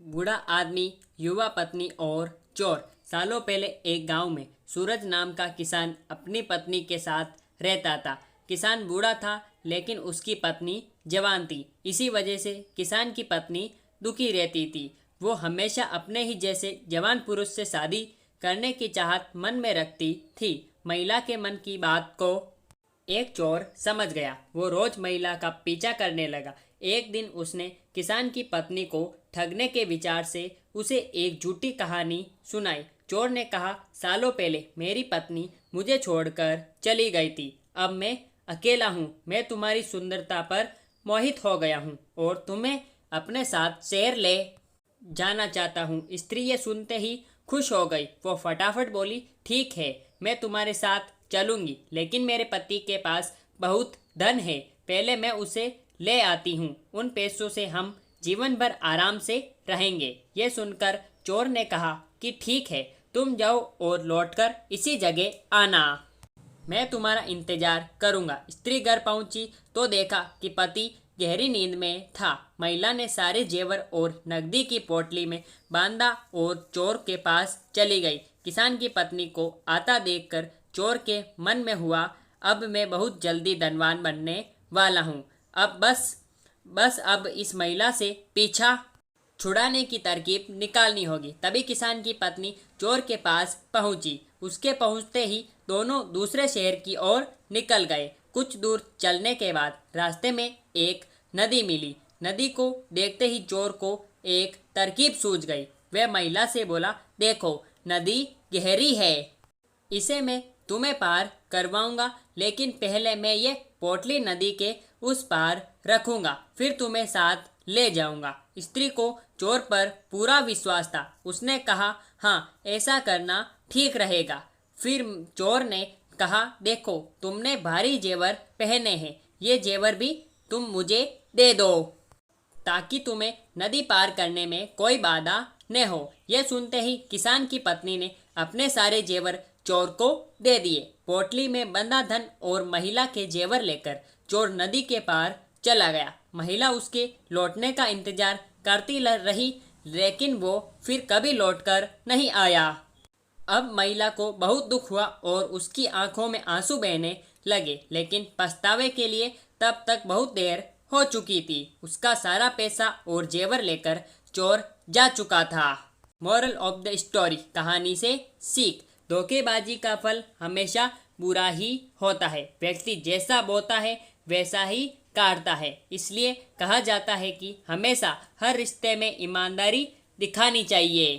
बूढ़ा आदमी, युवा पत्नी और चोर। सालों पहले एक गांव में सूरज नाम का किसान अपनी पत्नी के साथ रहता था। किसान बूढ़ा था लेकिन उसकी पत्नी जवान थी। इसी वजह से किसान की पत्नी दुखी रहती थी। वो हमेशा अपने ही जैसे जवान पुरुष से शादी करने की चाहत मन में रखती थी। महिला के मन की बात को एक चोर समझ गया। वो रोज महिला का पीछा करने लगा। एक दिन उसने किसान की पत्नी को ठगने के विचार से उसे एक झूठी कहानी सुनाई। चोर ने कहा, सालों पहले मेरी पत्नी मुझे छोड़कर चली गई थी। अब मैं अकेला हूँ। मैं तुम्हारी सुंदरता पर मोहित हो गया हूँ और तुम्हें अपने साथ शहर ले जाना चाहता हूँ। स्त्री ये सुनते ही खुश हो गई। वो फटाफट बोली, ठीक है, मैं तुम्हारे साथ चलूंगी, लेकिन मेरे पति के पास बहुत धन है। पहले मैं उसे ले आती हूँ। उन पैसों से हम जीवन भर आराम से रहेंगे। ये सुनकर चोर ने कहा कि ठीक है, तुम जाओ और लौटकर इसी जगह आना। मैं तुम्हारा इंतजार करूंगा। स्त्री घर पहुंची तो देखा कि पति गहरी नींद में था। महिला ने सारे जेवर और नकदी की पोटली में बांधा और चोर के पास चली गई। किसान की पत्नी को आता देखकर चोर के मन में हुआ, अब मैं बहुत जल्दी धनवान बनने वाला हूँ। अब बस अब इस महिला से पीछा छुड़ाने की तरकीब निकालनी होगी। तभी किसान की पत्नी चोर के पास पहुंची। उसके पहुंचते ही दोनों दूसरे शहर की ओर निकल गए। कुछ दूर चलने के बाद रास्ते में एक नदी मिली। नदी को देखते ही चोर को एक तरकीब सूझ गई। वह महिला से बोला, देखो, नदी गहरी है, इसे मैं तुम्हें पार करवाऊंगा, लेकिन पहले मैं ये पोटली नदी के उस पार रखूंगा, फिर तुम्हें साथ ले जाऊंगा। स्त्री को चोर पर पूरा विश्वास था। उसने कहा, हाँ, ऐसा करना ठीक रहेगा। फिर चोर ने कहा, देखो, तुमने भारी जेवर पहने हैं, ये जेवर भी तुम मुझे दे दो ताकि तुम्हें नदी पार करने में कोई बाधा न हो। यह सुनते ही किसान की पत्नी ने अपने सारे जेवर चोर को दे दिए। पोटली में बंधा धन और महिला के जेवर लेकर चोर नदी के पार चला गया। महिला उसके लौटने का इंतजार करती रही, लेकिन वो फिर कभी लौटकर नहीं आया। अब महिला को बहुत दुख हुआ और उसकी आंखों में आंसू बहने लगे, लेकिन पछतावे के लिए तब तक बहुत देर हो चुकी थी। उसका सारा पैसा और जेवर लेकर चोर जा चुका था। मोरल ऑफ द स्टोरी, कहानी से सीख, धोखेबाजी का फल हमेशा बुरा ही होता है। व्यक्ति जैसा बोता है वैसा ही काटता है। इसलिए कहा जाता है कि हमेशा हर रिश्ते में ईमानदारी दिखानी चाहिए।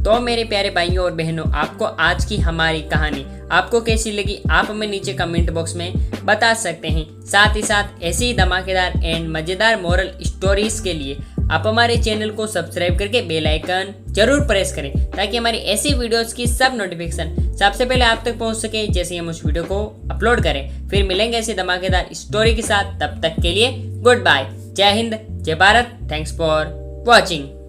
तो मेरे प्यारे भाइयों और बहनों, आपको आज की हमारी कहानी आपको कैसी लगी, आप हमें नीचे कमेंट बॉक्स में बता सकते हैं। साथ ही साथ ऐसी ही धमाकेदार एंड मज़ेदार मोरल स्टोरीज के लिए आप हमारे चैनल को सब्सक्राइब करके बेल आइकन जरूर प्रेस करें, ताकि हमारी ऐसी वीडियोस की सब नोटिफिकेशन सबसे पहले आप तक पहुंच सके जैसे हम उस वीडियो को अपलोड करें। फिर मिलेंगे ऐसी धमाकेदार स्टोरी के साथ। तब तक के लिए गुड बाय। जय हिंद, जय भारत। Thanks for watching.